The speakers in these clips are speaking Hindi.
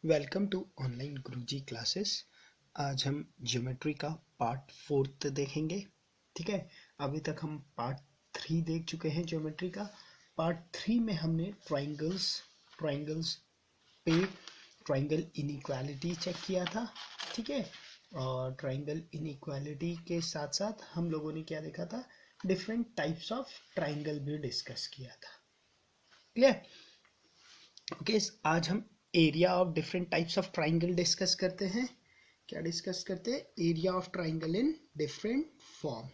Welcome to online Guruji classes. आज हम ज्योमेट्री का पार्ट 4 देखेंगे। ठीक है, अभी तक हम पार्ट 3 देख चुके हैं ज्योमेट्री का। पार्ट 3 में हमने ट्राइंगल्स पे ट्राइंगल इनइक्वालिटी चेक किया था। ठीक है, और ट्राइंगल इनइक्वालिटी के साथ साथ हम लोगों ने क्या देखा था, डिफरेंट टाइप्स ऑफ ट्राइंगल भी डिस्कस किया था। क्लियर? ओके, आज हम area of different types of triangle discuss करते हैं। क्या डिस्कस करते हैं? Area of triangle in different form.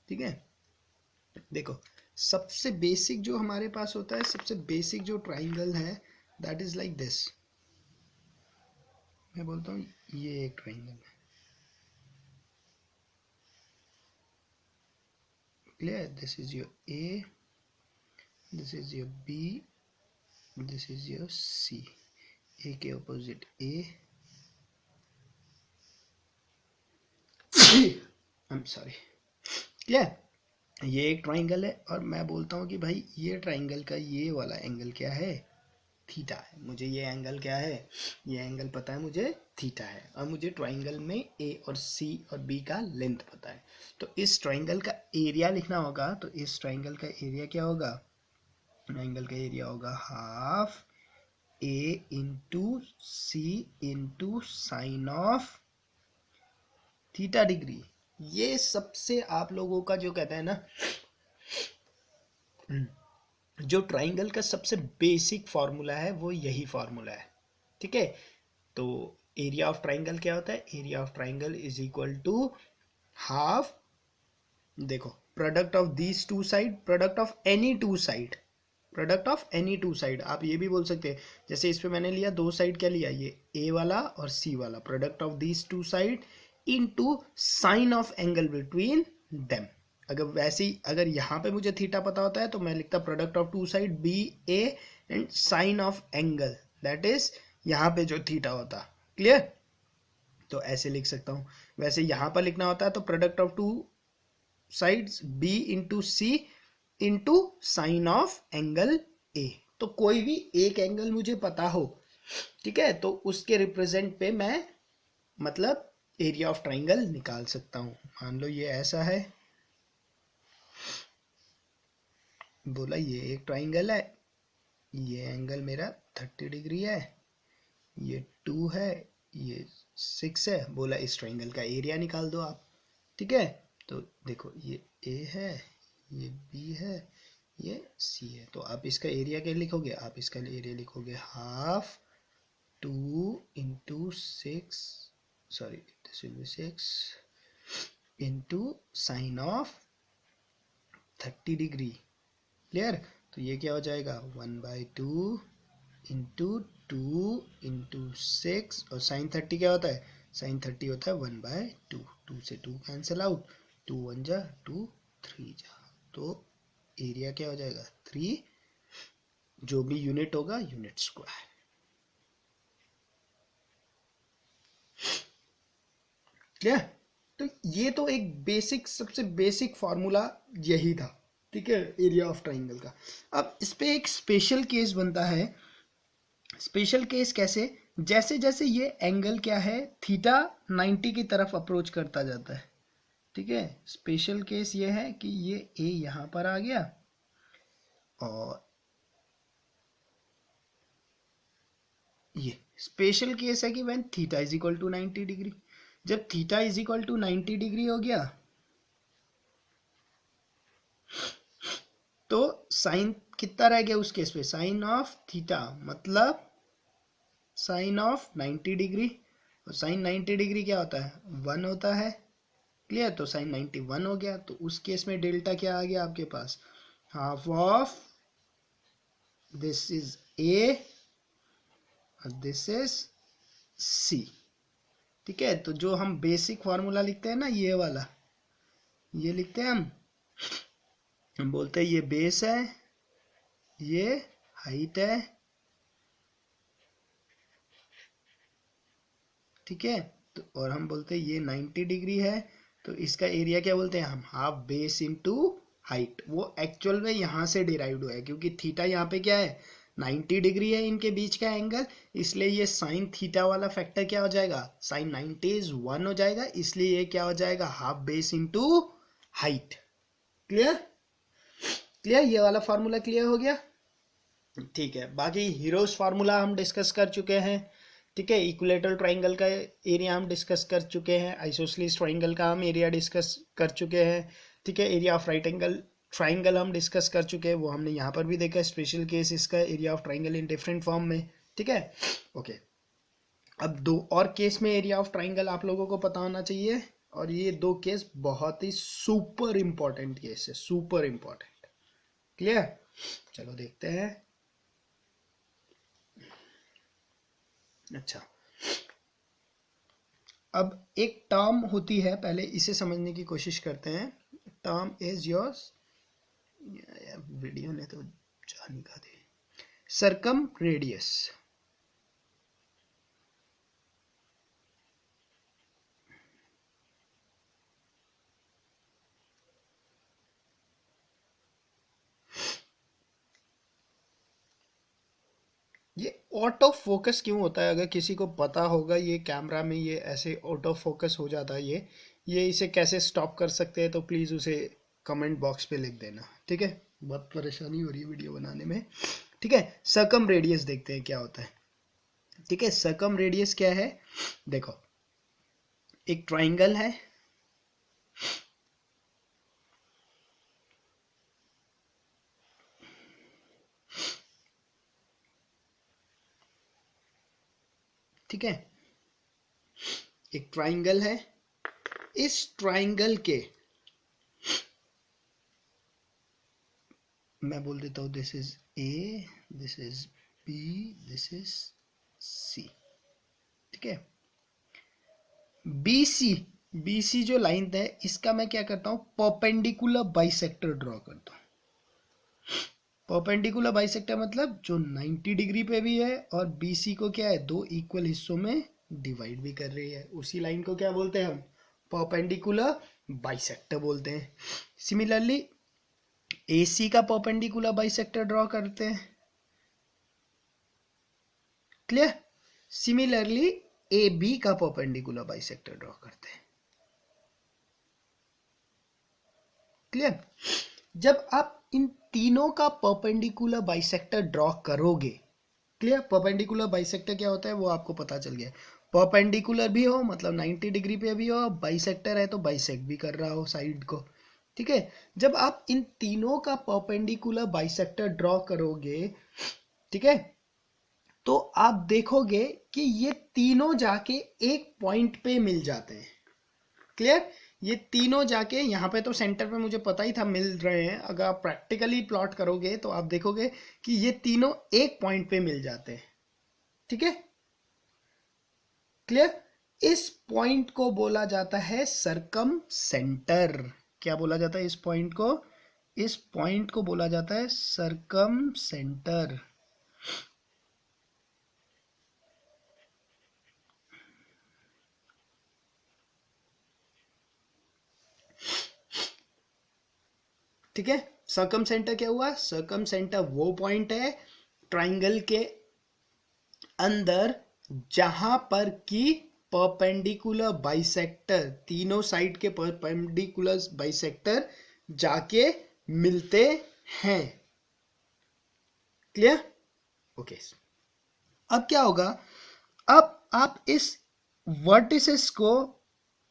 ठीक है, देखो, सबसे बेसिक जो हमारे पास होता है, सबसे बेसिक जो ट्राइंगल है, दैट इज लाइक दिस। मैं बोलता हूँ ये एक ट्राइंगल है। Clear? This is your A, this is your B, this is your C. A के opposite A, I am sorry. Clear? ये एक ट्राइंगल है और मैं बोलता हूँ कि भाई ये ट्राइंगल का ये वाला एंगल क्या है? थीटा है। मुझे ये एंगल क्या है? ये एंगल पता है मुझे, थीटा है। और मुझे ट्राइंगल में ए और सी और बी का लेंथ पता है। तो इस ट्राइंगल का एरिया लिखना होगा। तो इस ट्राइंगल का एरिया क्या होगा? एंगल का एरिया होगा half a into c into sine of theta degree. ये सबसे आप लोगों का जो कहते हैं ना, जो ट्राइंगल का सबसे बेसिक फॉर्मूला है वो यही फॉर्मूला है। ठीक है, तो एरिया ऑफ ट्राइंगल क्या होता है? Area of triangle is equal to half, देखो, product of these two side, product of any two side, product of any two side. आप ये भी बोल सकते हैं, जैसे इस पे मैंने लिया दो साइड, क्या लिया, ये ए वाला और सी वाला, product of these two side into sine of angle between them. अगर वैसे ही अगर यहाँ पे मुझे थीटा पता होता है तो मैं लिखता product of two side b a and sine of angle, that is यहाँ पे जो थीटा होता। क्लियर? तो ऐसे लिख सकता हूँ। वैसे यहाँ पर लिखना होता है तो product of two sides b into c into sine of angle a. तो कोई भी एक एंगल मुझे पता हो, ठीक है, तो उसके रिप्रेजेंट पे मैं मतलब एरिया ऑफ ट्राइंगल निकाल सकता हूँ। मान लो ये ऐसा है, बोला ये एक ट्राइंगल है, ये एंगल मेरा 30 डिग्री है, ये 2 है, ये 6 है। बोला इस ट्राइंगल का एरिया निकाल दो आप। ठीक है, तो देखो ये ए है, ये बी है, ये सी है। तो आप इसका एरिया क्या लिखोगे? आप इसका एरिया लिखोगे half 2 into 6, sorry this will be 6 into sine of 30 degree. Clear? तो ये क्या हो जाएगा? 1/2 इंटू 2 into 6, और साइन 30 क्या होता है? साइन 30 होता है 1/2। 2 से 2 कैंसिल आउट, 2 1 जा 2, 3 जा, तो एरिया क्या हो जाएगा? 3, जो भी यूनिट होगा यूनिट स्क्वायर। क्लियर? तो ये तो एक बेसिक, सबसे बेसिक फॉर्मूला यही था। ठीक है, एरिया ऑफ ट्राइंगल का। अब इस पे एक स्पेशल केस बनता है। स्पेशल केस कैसे? जैसे जैसे ये एंगल क्या है, थीटा 90 की तरफ अप्रोच करता जाता है। ठीक है, स्पेशल केस ये है कि ये ए यहां पर आ गया और ये स्पेशल केस है कि when theta is equal to 90 degree. जब theta is equal to 90 degree हो गया तो साइन कितना रह गया उस केस पे? साइन ऑफ थीटा मतलब साइन ऑफ 90 डिग्री, और साइन 90 डिग्री क्या होता है? 1 होता है। क्लियर? तो साइन 91 हो गया। तो उस केस में डेल्टा क्या आ गया आपके पास? Half of this is A और दिस इज सी। ठीक है, तो जो हम बेसिक फॉर्मूला लिखते हैं ना, ये वाला, ये लिखते हैं हम बोलते हैं ये बेस है, ये हाइट है, ठीक है, तो और हम बोलते हैं ये 90 डिग्री है, तो इसका एरिया क्या बोलते हैं हम, हाफ बेस इनटू हाइट। वो एक्चुअल में यहाँ से डिराइव्ड हुआ है, क्योंकि थीटा यहाँ पे क्या है, 90 डिग्री है इनके बीच का एंगल, इसलिए ये साइन थीटा वाला फैक्टर क्या हो जाएगा, साइन 90 इज 1 हो जाएगा, इसलिए ये क्या हो जाएगा, half base into height. Clear? Clear? ये वाला फार्मूला क्लियर हो गया? ठीक है, बाकी हीरोज फार्मूला हम डिस्कस कर चुके हैं। ठीक है, इक्विलेटरल ट्राइंगल का एरिया हम डिस्कस कर चुके हैं, आइसोसेलेस ट्राइंगल का हम एरिया डिस्कस कर चुके हैं। ठीक है, area of right angle triangle हम डिस्कस कर चुके हैं, वो हमने यहाँ पर भी देखा, स्पेशल केस इसका area of triangle in different form में। ठीक है, ओके। अब दो और केस में एरिया ऑफ ट्राइंगल आप लोगों को पता होना चाहिए, और ये दो केस बहुत ही सुपर इंपॉर्टेंट केस है, सुपर इंपॉर्टेंट। क्लियर? चलो देखते हैं। अच्छा, अब एक टर्म होती है, पहले इसे समझने की कोशिश करते हैं। टर्म इज योर्स, वीडियो ने तो जान का दे, सर्कम रेडियस। ये ऑटो फोकस क्यों होता है, अगर किसी को पता होगा, ये कैमरा में ये ऐसे ऑटो फोकस हो जाता है, ये इसे कैसे स्टॉप कर सकते हैं, तो प्लीज़ उसे कमेंट बॉक्स पे लिख देना। ठीक है, बहुत परेशानी हो रही है वीडियो बनाने में। ठीक है, सर्कम रेडियस देखते हैं क्या होता है। ठीक है, सर्कम रेडियस क्या है, देखो एक ट्राइंगल है, ठीक है, एक ट्राइंगल है, इस ट्राइंगल के, मैं बोल देता हूं this is a, this is b, this is c. ठीक है, बीसी, बीसी जो लाइन है, इसका मैं क्या करता हूं, परपेंडिकुलर बाइसेक्टर ड्रॉ करता हूं। परपेंडिकुलर बाइसेक्टर मतलब जो 90 डिग्री पे भी है, और बीसी को क्या है, दो इक्वल हिस्सों में डिवाइड भी कर रही है, उसी लाइन को क्या बोलते हैं हम, परपेंडिकुलर बाइसेक्टर बोलते हैं। सिमिलरली एसी का परपेंडिकुलर बाइसेक्टर ड्रॉ करते हैं। क्लियर? सिमिलरली ए बी का परपेंडिकुलर बाइसेक्टर ड्रॉ करते हैं। क्लियर? जब आप इन तीनों का परपेंडिकुलर बाइसेक्टर ड्रॉ करोगे, क्लियर, परपेंडिकुलर बाइसेक्टर क्या होता है वो आपको पता चल गया, परपेंडिकुलर भी हो मतलब 90 डिग्री पे भी हो, बाइसेक्टर है तो बाइसेक्ट भी कर रहा हो साइड को। ठीक है, जब आप इन तीनों का परपेंडिकुलर बाइसेक्टर ड्रॉ करोगे, ठीक है, तो आप देखोगे कि ये तीनों जाके एक पॉइंट पे मिल जाते हैं। क्लियर? ये तीनों जाके यहाँ पे, तो सेंटर पे मुझे पता ही था मिल रहे हैं, अगर आप प्रैक्टिकली प्लॉट करोगे तो आप देखोगे कि ये तीनों एक पॉइंट पे मिल जाते हैं। ठीक है, क्लियर? इस पॉइंट को बोला जाता है सर्कम सेंटर। क्या बोला जाता है इस पॉइंट को, इस पॉइंट को बोला जाता है सर्कम सेंटर। ठीक है, सर्कम सेंटर क्या हुआ, सर्कम सेंटर वो पॉइंट है ट्राइंगल के अंदर जहां पर की परपेंडिकुलर बाइसेक्टर, तीनों साइड के परपेंडिकुलर बाइसेक्टर जाके मिलते हैं। क्लियर? ओके, अब क्या होगा, अब आप इस वर्टिसेस को,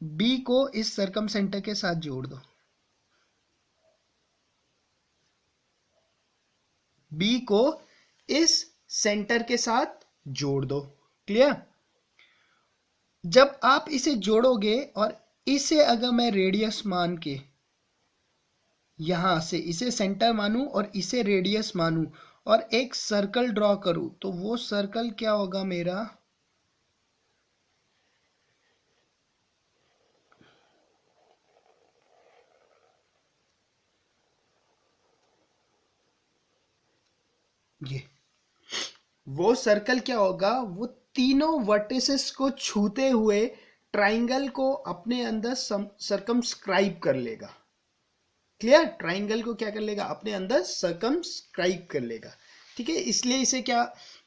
बी को इस सर्कम सेंटर के साथ जोड़ दो, बी को इस सेंटर के साथ जोड़ दो। क्लियर? जब आप इसे जोड़ोगे और इसे अगर मैं रेडियस मान के, यहां से इसे सेंटर मानूं और इसे रेडियस मानूं, और एक सर्कल ड्रॉ करूं तो वो सर्कल क्या होगा मेरा, ये वो सर्कल क्या होगा, वो तीनों वर्टिसेस को छूते हुए ट्राइंगल को अपने अंदर सरकमस्क्राइब कर लेगा। क्लियर, ट्राइंगल को क्या कर लेगा, अपने अंदर सरकमस्क्राइब कर लेगा। ठीक है, इसलिए इसे क्या,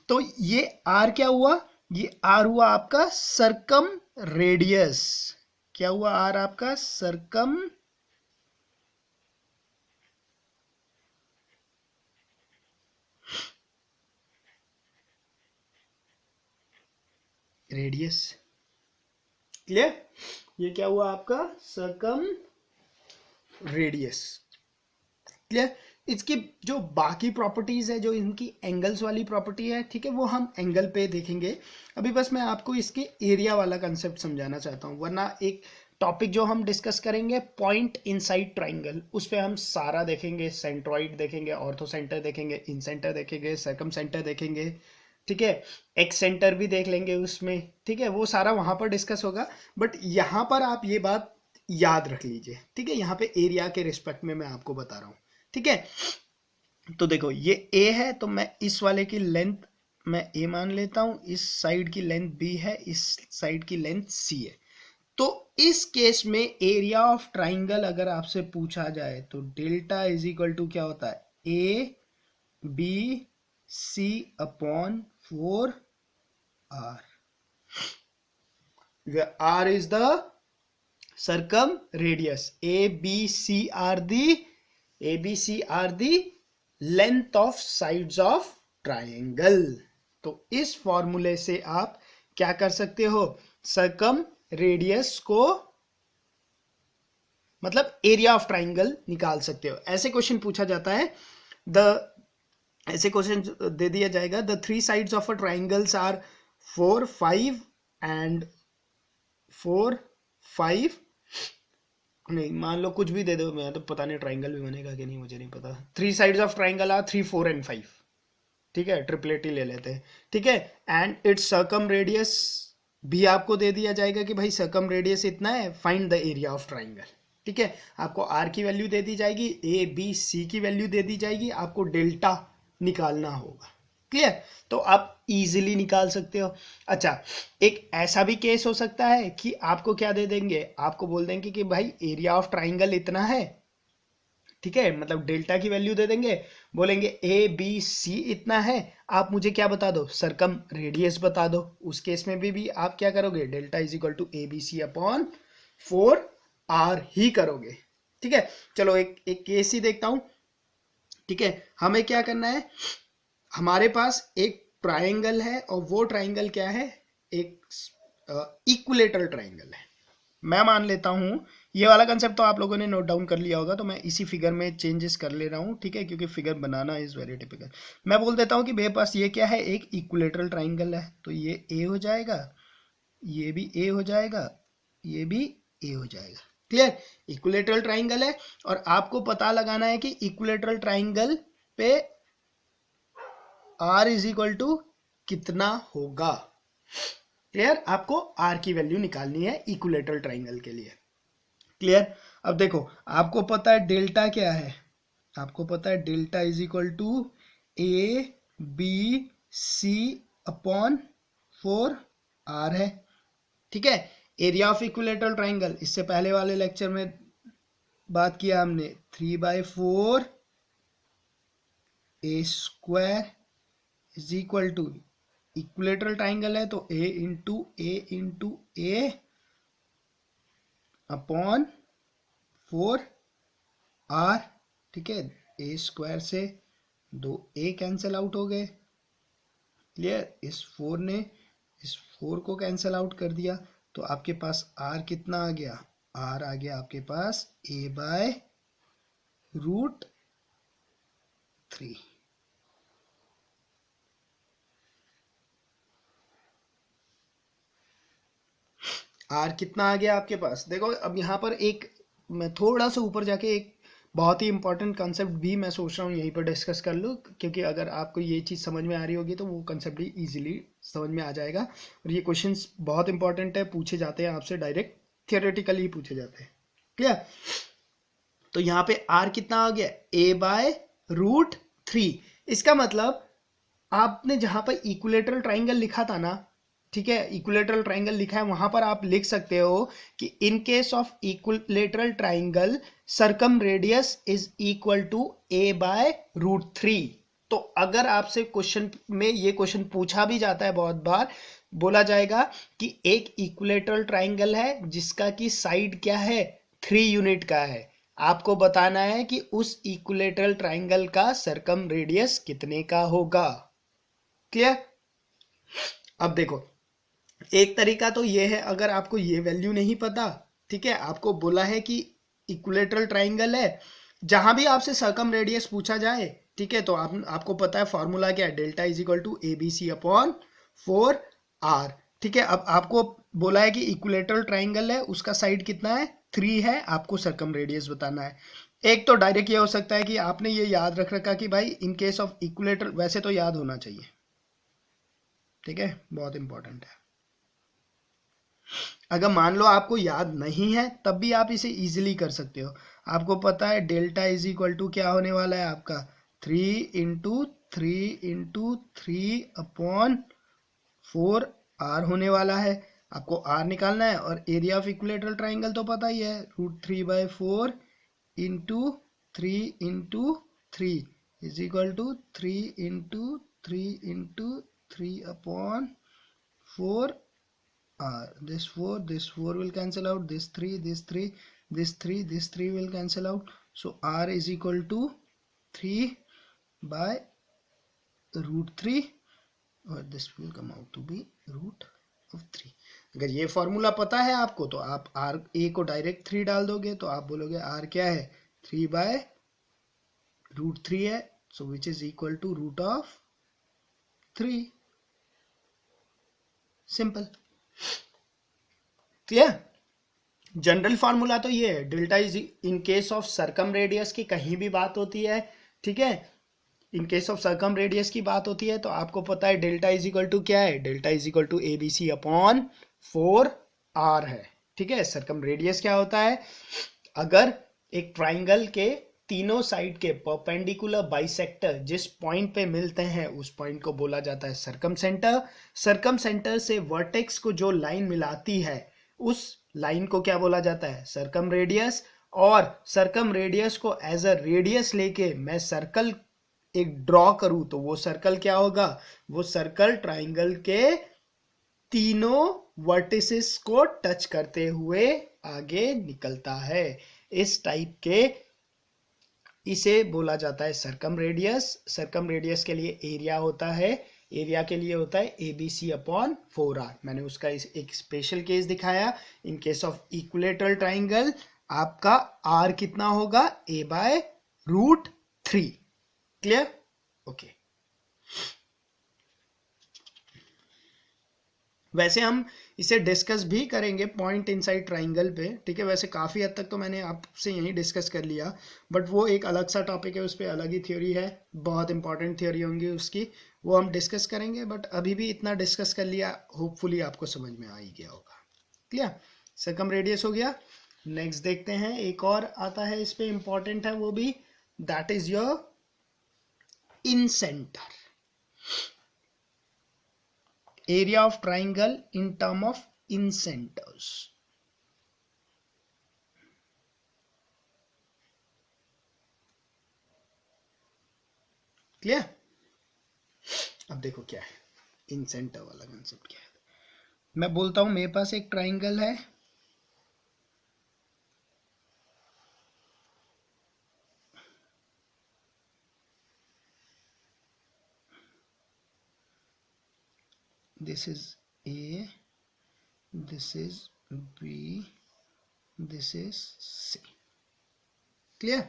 तो ये आर क्या हुआ, ये आर हुआ आपका सरकम रेडियस। क्या हुआ आर आपका, सरकम रेडियस। क्लियर, ये क्या हुआ आपका सरकम रेडियस। क्लियर, इसकी जो बाकी प्रॉपर्टीज है, जो इनकी एंगल्स वाली प्रॉपर्टी है, ठीक है, वो हम एंगल पे देखेंगे। अभी बस मैं आपको इसके एरिया वाला कंसेप्ट समझाना चाहता हूँ, वरना एक टॉपिक जो हम डिस्कस करेंगे पॉइंट इनसाइड ट्राइंगल, उस पर हम सारा देखेंगे, सेंट्रॉइड देखेंगे, ऑर्थो सेंटर देखेंगे, इन सेंटर देखेंगे, सर्कम सेंटर देखेंगे, ठीक है, एक्स सेंटर भी देख लेंगे उसमें, ठीक है, वो सारा वहां पर डिस्कस होगा। बट यहाँ पर आप ये बात याद रख लीजिए, ठीक है, यहाँ पे एरिया के रिस्पेक्ट में मैं आपको बता रहा हूँ। ठीक है, तो देखो ये ए है, तो मैं इस वाले की लेंथ मैं ए मान लेता हूं, इस साइड की लेंथ बी है, इस साइड की लेंथ सी है। तो इस केस में एरिया ऑफ ट्राइंगल अगर आपसे पूछा जाए तो डेल्टा इज इक्वल टू क्या होता है, a B C upon 4r, where r is the circumradius, ABC are the length of sides of triangle। तो इस फॉर्मूले से आप क्या कर सकते हो, सर्कम रेडियस को, मतलब एरिया ऑफ ट्राइंगल निकाल सकते हो। ऐसे क्वेश्चन पूछा जाता है, ऐसे क्वेश्चन दे दिया जाएगा, the 3 sides of a triangles are 4 5 and 4 5, नहीं मान लो कुछ भी दे दो, मैं तो पता नहीं ट्राइंगल भी बनेगा कि नहीं, मुझे नहीं पता। 3 sides of triangle are 3 4 and 5, ठीक है, ट्रिपलेट ही ले लेते हैं, ठीक है, एंड इट्स सर्कम रेडियस भी आपको दे दिया जाएगा कि भाई सर्कम रेडियस इतना है, find the area of triangle. ठीक है, आपको आर की वैल्यू दे दी जाएगी, ए बी सी की वैल्यू दे दी जाएगी, आपको डेल्टा निकालना होगा। क्लियर, तो आप इजीली निकाल सकते हो। अच्छा, एक ऐसा भी केस हो सकता है कि आपको क्या दे देंगे, आपको बोल देंगे कि भाई एरिया ऑफ ट्राइंगल इतना है, ठीक है, मतलब डेल्टा की वैल्यू दे देंगे, बोलेंगे ए बी सी इतना है, आप मुझे क्या बता दो, सरकम रेडियस बता दो। उस केस में भी आप क्या करोगे, delta is equal to A B C upon 4r ही करोगे। ठीक है, चलो एक केस ही देखता हूं। ठीक है, हमें क्या करना है, हमारे पास एक ट्राइंगल है और वो ट्राइंगल क्या है, एक इक्विलेटरल ट्राइंगल है। मैं मान लेता हूं, ये वाला कंसेप्ट तो आप लोगों ने नोट डाउन कर लिया होगा, तो मैं इसी फिगर में चेंजेस कर ले रहा हूं, ठीक है, क्योंकि figure banana is very typical. मैं बोल देता हूं कि मेरे पास ये क्या है, एक इक्विलेटरल ट्राइंगल है, तो ये ए हो जाएगा, ये भी ए हो जाएगा, ये भी ए हो जाएगा। क्लियर, इक्विलेटरल ट्राइंगल है और आपको पता लगाना है कि इक्विलेटरल ट्राइंगल पे r इज इक्वल टू कितना होगा। क्लियर, आपको r की वैल्यू निकालनी है इक्विलेटरल ट्राइंगल के लिए। क्लियर, अब देखो आपको पता है डेल्टा क्या है, आपको पता है delta is equal to A B C upon 4r है। ठीक है, एरिया ऑफ इक्विलेटरल ट्राइंगल, इससे पहले वाले लेक्चर में बात किया हमने, 3/4 A square is equal to, equilateral triangle है तो ए इंटू ए अपॉन 4r। ठीक है, ए स्क्वायर से 2a कैंसिल आउट हो गए। क्लियर, इस 4 ने इस 4 को कैंसिल आउट कर दिया, तो आपके पास r कितना आ गया, r आ गया आपके पास a/√3। आर कितना आ गया आपके पास, देखो अब यहाँ पर एक, मैं थोड़ा सा ऊपर जाके एक बहुत ही इंपॉर्टेंट कंसेप्ट भी मैं सोच रहा हूँ यहीं पर डिस्कस कर लूँ, क्योंकि अगर आपको ये चीज़ समझ में आ रही होगी तो वो कंसेप्ट भी इजीली समझ में आ जाएगा। और ये क्वेश्चंस बहुत इंपॉर्टेंट है, पूछे जाते हैं आपसे, डायरेक्ट थियोरेटिकली पूछे जाते हैं। क्लियर? तो यहाँ पे r कितना आ गया, a/√3। इसका मतलब आपने जहां पर इक्विलेटरल ट्राइंगल लिखा था ना, ठीक है, इक्विलेटरल ट्राइंगल लिखा है, वहां पर आप लिख सकते हो कि in case of equilateral triangle circumradius is equal to a/√3। तो अगर आपसे क्वेश्चन में ये क्वेश्चन पूछा भी जाता है, बहुत बार बोला जाएगा कि एक इक्विलेटरल ट्राइंगल है जिसका की साइड क्या है, 3 यूनिट का है, आपको बताना है कि उस इक्विलेटरल ट्राइंगल का सर्कम रेडियस कितने का होगा। क्लियर? अब देखो, एक तरीका तो ये है, अगर आपको ये वैल्यू नहीं पता, ठीक है, आपको बोला है कि इक्विलेटरल ट्राइंगल है, जहां भी आपसे सर्कम रेडियस पूछा जाए, ठीक है, तो आपको पता है फॉर्मूला क्या है, delta is equal to ABC/4R। ठीक है, अब आपको बोला है कि इक्विलेटरल ट्राइंगल है, उसका साइड कितना है, 3 है, आपको सर्कम रेडियस बताना है। एक तो डायरेक्ट ये हो सकता है कि आपने ये याद रख रखा कि भाई इन केस ऑफ इक्विलेटरल, वैसे तो याद होना चाहिए, ठीक है, बहुत इंपॉर्टेंट है। अगर मान लो आपको याद नहीं है तब भी आप इसे इजीली कर सकते हो। आपको पता है डेल्टा इज इक्वल टू क्या होने वाला है आपका, 3 × 3 × 3/4 होने वाला है। आपको r निकालना है, और एरिया ऑफ इक्विलेटरल ट्राइंगल तो पता ही है, √3/4 × 3 × 3 is equal to 3 × 3 × 3/4 r. This 4 will cancel out, this 3 will cancel out, so r is equal to 3/√3, और this will come out to be √3। अगर ये फॉर्मूला पता है आपको तो आप r a को डायरेक्ट 3 डाल दोगे, तो आप बोलोगे r क्या है, 3/√3 है, so which is equal to √3। Simple. Clear? General formula तो ये है, delta is in case of circum radius की कहीं भी बात होती है, ठीक है, in case of circum radius की बात होती है, तो आपको पता है डेल्टा इज इक्वल टू क्या है, delta is equal to ABC/4R है। ठीक है, सर्कम रेडियस क्या होता है, अगर एक ट्राइंगल के तीनों साइड के परपेंडिकुलर बाइसेक्टर जिस पॉइंट पे मिलते हैं उस पॉइंट को बोला जाता है सर्कम सेंटर। सर्कम सेंटर से वर्टेक्स को जो लाइन मिलाती है उस लाइन को क्या बोला जाता है, सर्कम रेडियस। और सर्कम रेडियस को एज अ रेडियस लेके मैं सर्कल एक ड्रॉ करूं तो वो सर्कल क्या होगा, वो सर्कल ट्राइंगल के तीनों वर्टिसेस को टच करते हुए आगे निकलता है। इस टाइप के इसे बोला जाता है सर्कम रेडियस। सर्कम रेडियस के लिए एरिया होता है, एरिया के लिए होता है ABC/4R। मैंने उसका एक स्पेशल केस दिखाया, इन केस ऑफ इक्विलेटरल ट्राइंगल आपका R कितना होगा, a/√3। क्लियर? ओके। वैसे हम इसे डिस्कस भी करेंगे पॉइंट इनसाइड ट्राइंगल पे, ठीक है, वैसे काफ़ी हद तक तो मैंने आपसे यहीं डिस्कस कर लिया, बट वो एक अलग सा टॉपिक है, उस पर अलग ही थ्योरी है, बहुत इंपॉर्टेंट थ्योरी होंगी उसकी, वो हम डिस्कस करेंगे, बट अभी भी इतना डिस्कस कर लिया, होपफुली आपको समझ में आ ही गया होगा। क्लियर? सर्कम रेडियस हो गया। नेक्स्ट देखते हैं, एक और आता है इस पे, इंपॉर्टेंट है वो भी, that is your in centre, area of triangle in term of incenters। Clear? अब देखो क्या है इंसेंटर वाला कंसेप्ट क्या है। मैं बोलता हूं मेरे पास एक ट्राइंगल है, this is A, this is B, this is C। Clear?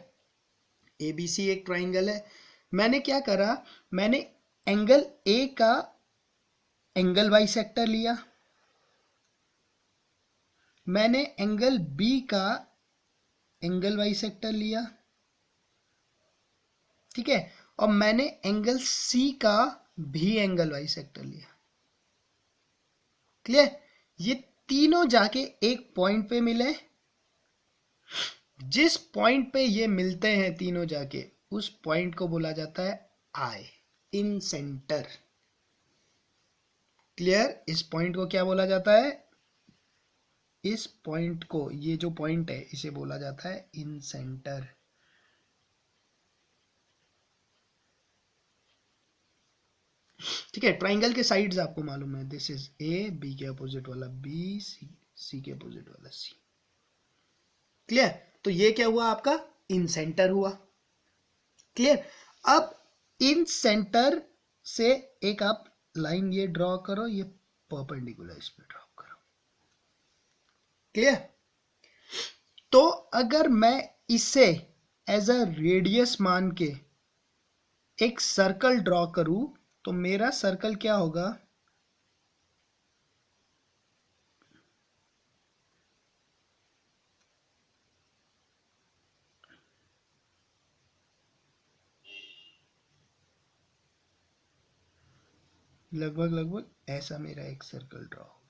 ABC एक ट्राइंगल है, मैंने क्या करा, मैंने एंगल A का एंगल बाइसेक्टर लिया, मैंने एंगल B का एंगल बाइसेक्टर लिया, ठीक है, और मैंने एंगल सी का भी एंगल बाइसेक्टर लिया। क्लियर? ये तीनों जाके एक पॉइंट पे मिले, जिस पॉइंट पे ये मिलते हैं तीनों जाके, उस पॉइंट को बोला जाता है आई, इन सेंटर। क्लियर? इस पॉइंट को क्या बोला जाता है? इस पॉइंट को, ये जो पॉइंट है इसे बोला जाता है इन सेंटर। ठीक है, ट्राइंगल के साइड्स आपको मालूम है, दिस इज ए, बी के अपोजिट वाला बी, सी के अपोजिट वाला सी। क्लियर? तो ये क्या हुआ आपका? इन सेंटर हुआ। क्लियर? अब इन सेंटर से एक आप लाइन ये ड्रॉ करो, ये परपेंडिकुलर इस पे ड्रॉ करो। क्लियर? तो अगर मैं इसे एज अ रेडियस मान के एक सर्कल ड्रॉ करूं, तो मेरा सर्कल क्या होगा? लगभग लगभग ऐसा मेरा एक सर्कल ड्रॉ होगा।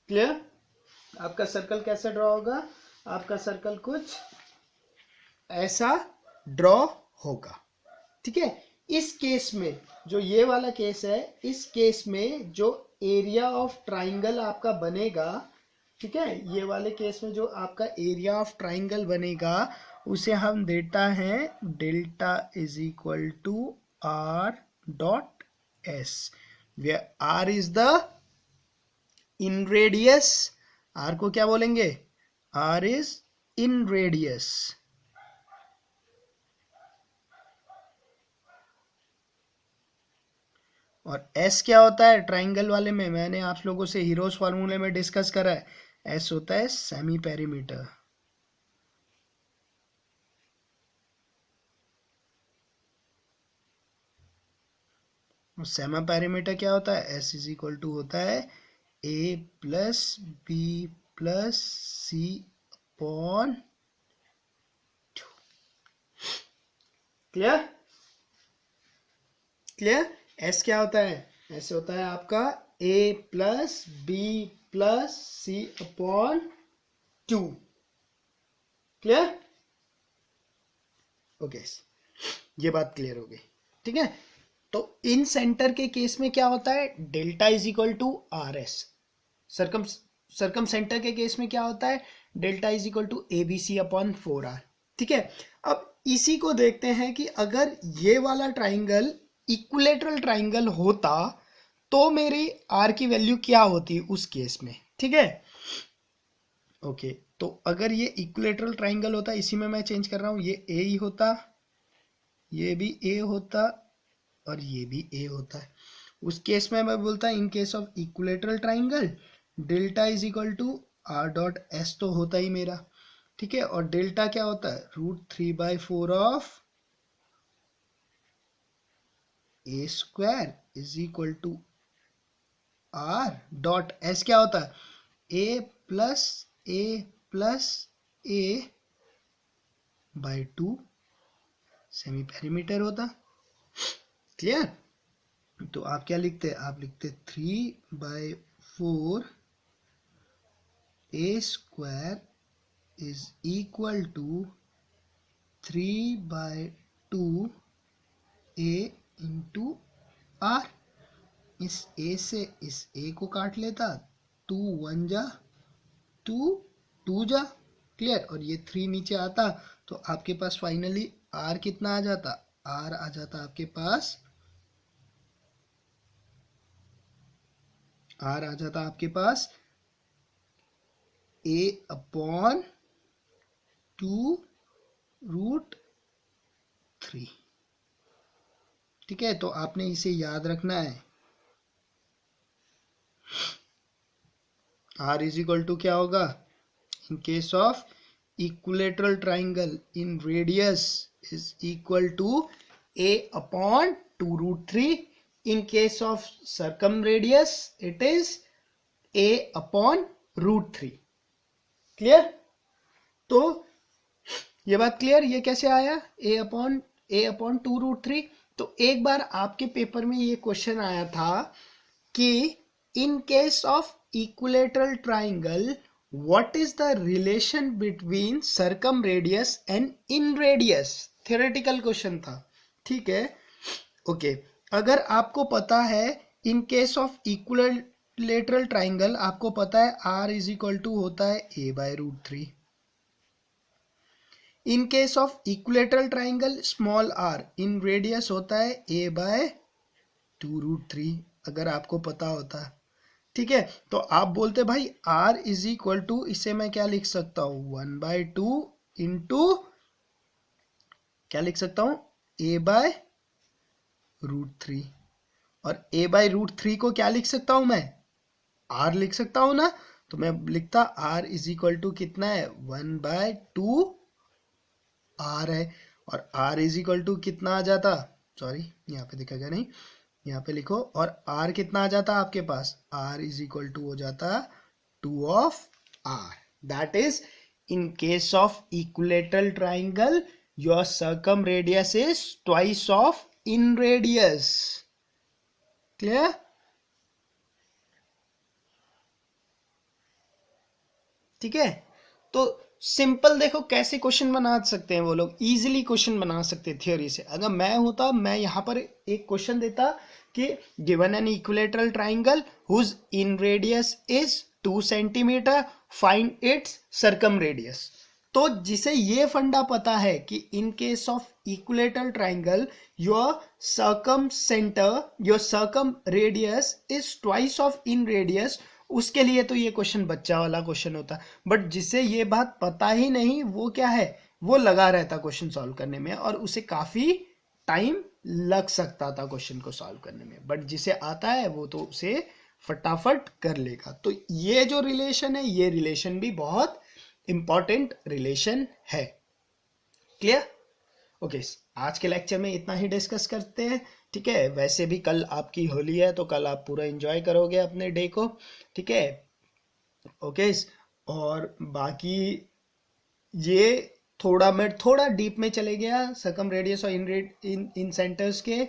क्लियर? आपका सर्कल कैसा ड्रॉ होगा? आपका सर्कल कुछ ऐसा ड्रॉ होगा। ठीक है, इस केस में, जो ये वाला केस है, इस केस में जो एरिया ऑफ ट्राइंगल आपका बनेगा, ठीक है, ये वाले केस में जो आपका एरिया ऑफ ट्राइंगल बनेगा, उसे हम देता है delta is equal to are dot s, where r is the inradius. R को क्या बोलेंगे? R is inradius. और एस क्या होता है ट्राइंगल वाले में? मैंने आप लोगों से हीरोज फार्मूले में डिस्कस करा है, एस होता है सेमी पेरीमीटर। और सेमी पेरीमीटर क्या होता है? एस इज इक्वल टू होता है A plus B plus C upon. Clear? Clear? S क्या होता है? ऐसे होता है आपका ए प्लस बी प्लस सी अपॉन 2। क्लियर? ओके, ये बात क्लियर हो गई। ठीक है, तो इन सेंटर के केस में क्या होता है? Delta is equal to R S. Circumcentre के केस में क्या होता है? Delta is equal to A B C upon 4r। ठीक है, अब इसी को देखते हैं कि अगर ये वाला ट्राइंगल इक्विलेटरल ट्राइंगल होता तो मेरी आर की वैल्यू क्या होती उस केस में। ठीक है, ओके, तो अगर ये इक्विलेटरल ट्राइंगल होता, इसी में मैं चेंज कर रहा हूं, ये ए ही होता, ये भी ए होता, और ये भी ए होता है। उस केस में मैं बोलता in case of equilateral triangle delta is equal to are dot s तो होता ही मेरा। ठीक है, और डेल्टा क्या होता है? √3/4 of A square is equal to are dot S क्या होता है? A plus A by 2 semi perimeter होता। क्लियर? तो आप क्या लिखते? आप लिखते 3/4 A square is equal to 3/2 A into R. इस ए से इस ए को काट लेता, 2 1 जा 2 2 जा। क्लियर? और ये 3 नीचे आता तो आपके पास फाइनली आर कितना आ जाता? आर आ जाता आपके पास, आर आ जाता आपके पास ए अपॉन 2√3। ठीक है, तो आपने इसे याद रखना है। आर इज इक्वल टू क्या होगा? In case of equilateral triangle inradius is equal to a upon 2√3 In case of circumradius, it is a upon root 3. Clear? तो ये बात क्लियर, ये कैसे आया a अपॉन 2√3. तो एक बार आपके पेपर में ये क्वेश्चन आया था कि in case of equilateral triangle what is the relation between circumradius and inradius. Theoretical question था, ठीक है. ओके, अगर आपको पता है in case of equilateral triangle, आपको पता है r इज इक्वल टू होता है a/√3. In case of equilateral triangle small r in radius होता है a/2√3, अगर आपको पता होता है, ठीक है. तो आप बोलते भाई r इज इक्वल टू, इसे मैं क्या लिख सकता हूं 1/2 इंटू क्या लिख सकता हूं a/√3. और a/√3 को क्या लिख सकता हूं मैं, r लिख सकता हूं ना. तो मैं लिखता r इज इक्वल टू कितना है 1/2 r है. और r इज इक्वल टू कितना आ जाता, सॉरी यहाँ पे दिखेगा नहीं, यहाँ पे लिखो. और r कितना आ जाता आपके पास, r इज इक्वल टू हो जाता 2 ऑफ r. That is in case of equilateral triangle your circumradius is twice of inradius. Clear? ठीक है. तो सिंपल देखो कैसे क्वेश्चन बना सकते हैं वो लोग, इजीली क्वेश्चन बना सकते हैं थ्योरी से. अगर मैं होता, मैं यहाँ पर एक क्वेश्चन देता कि given an equilateral triangle whose inradius is 2 centimetre, find its circumradius. तो जिसे ये फंडा पता है कि in case of equilateral triangle your circumradius is twice of inradius, उसके लिए तो ये क्वेश्चन बच्चा वाला क्वेश्चन होता. बट जिसे ये बात पता ही नहीं, वो क्या है, वो लगा रहता क्वेश्चन सॉल्व करने में, और उसे काफी टाइम लग सकता था क्वेश्चन को सॉल्व करने में. बट जिसे आता है वो तो उसे फटाफट कर लेगा. तो ये जो रिलेशन है, ये रिलेशन भी बहुत इंपॉर्टेंट रिलेशन है. क्लियर? ओके, आज के लेक्चर में इतना ही डिस्कस करते हैं, ठीक है. वैसे भी कल आपकी होली है, तो कल आप पूरा एंजॉय करोगे अपने डे को, ठीक है. ओके, और बाकी ये थोड़ा डीप में चले गया सर्कम रेडियस और इन सेंटर्स के,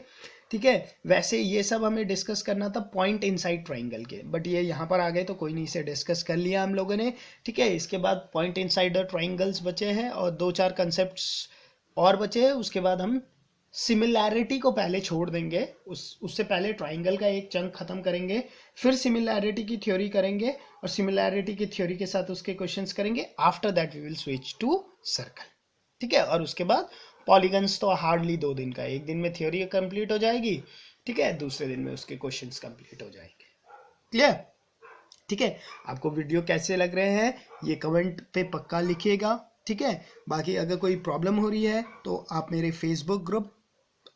ठीक है. वैसे ये सब हमें डिस्कस करना था पॉइंट इनसाइड ट्राइंगल के, बट ये यहाँ पर आ गए तो कोई नहीं, इसे डिस्कस कर लिया हम लोगों ने, ठीक है. इसके बाद पॉइंट इनसाइड द ट्राइंगल्स बचे हैं और 2-4 कंसेप्ट्स और बचे हैं. उसके बाद हम सिमिलैरिटी को पहले छोड़ देंगे, उससे पहले ट्राइंगल का एक चंक खत्म करेंगे, फिर सिमिलैरिटी की थ्योरी करेंगे, और सिमिलैरिटी की थ्योरी के साथ उसके क्वेश्चंस करेंगे. After that we will switch to circle, ठीक है. और उसके बाद पॉलीगन्स तो हार्डली 2 दिन का, एक दिन में थ्योरी कंप्लीट हो जाएगी, ठीक है, दूसरे दिन में उसके क्वेश्चंस कंप्लीट हो जाएंगे. क्लियर? ठीक है. आपको वीडियो कैसे लग रहे हैं ये कमेंट पे पक्का लिखिएगा, ठीक है. बाकी अगर कोई प्रॉब्लम हो रही है तो आप मेरे फेसबुक ग्रुप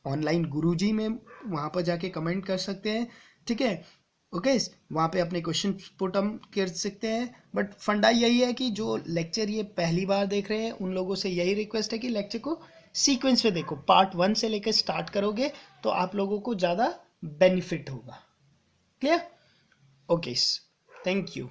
ऑनलाइन गुरुजी में वहाँ पर जाके कमेंट कर सकते हैं, ठीक है. ओके, वहाँ पे अपने क्वेश्चन पुट हम कर सकते हैं. बट फंडा यही है कि जो लेक्चर ये पहली बार देख रहे हैं उन लोगों से यही रिक्वेस्ट है कि लेक्चर को सीक्वेंस में देखो, पार्ट 1 से लेकर स्टार्ट करोगे तो आप लोगों को ज़्यादा बेनिफिट होगा. क्लियर? Okay, thank you.